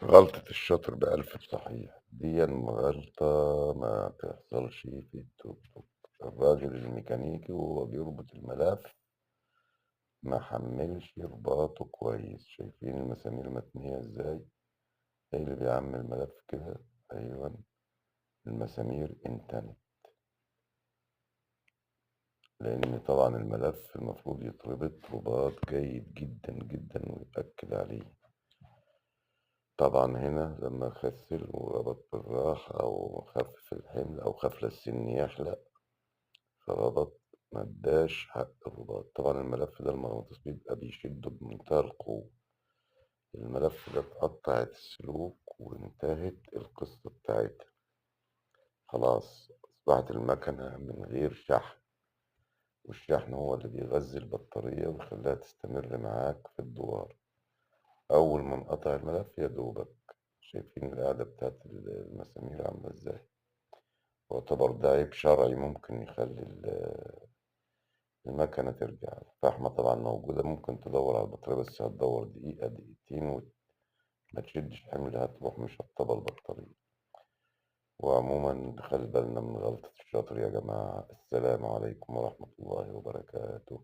غلطة الشاطر بألف صحيح، ديًا غلطة ما تحصلش في التوك توك. الراجل الميكانيكي وهو بيربط الملف ما حمّلش رباطه كويس، شايفين المسامير متنية إزاي؟ شايل يا عم الملف كده، أيوه، المسامير انتنت، لإن طبعًا الملف المفروض يتربط رباط جيد جدًا، جدًا ويتأكد عليه. طبعًا هنا لمّا خَسِّل وربط بالراحة أو خفِّف الحمل أو خاف للسِن يحلق، فربط ما ادّاش حق الرباط. طبعًا الملف ده المغناطيس بيبقى بيشدّه بمنتهى القوة، الملف ده اتقطّعت السلوك وانتهت القصة بتاعتها، خلاص أصبحت المكنة من غير شحن، والشحن هو اللي بيغذّي البطارية ويخلّيها تستمر معاك في الدوار. أول ما انقطع الملف يا دوبك، شايفين القاعدة بتاعة المسامير عاملة إزاي؟ يعتبر ده عيب شرعي ممكن يخلّي المكنة ترجع. الفحمة طبعًا موجودة، ممكن تدوّر على البطارية بس هتدوّر دقيقة، دقيقتين ما تشدش حمل هتروح مشطّبة البطارية. وعمومًا نخلّي بالنا من غلطة الشاطر يا جماعة. السلام عليكم ورحمة الله وبركاته.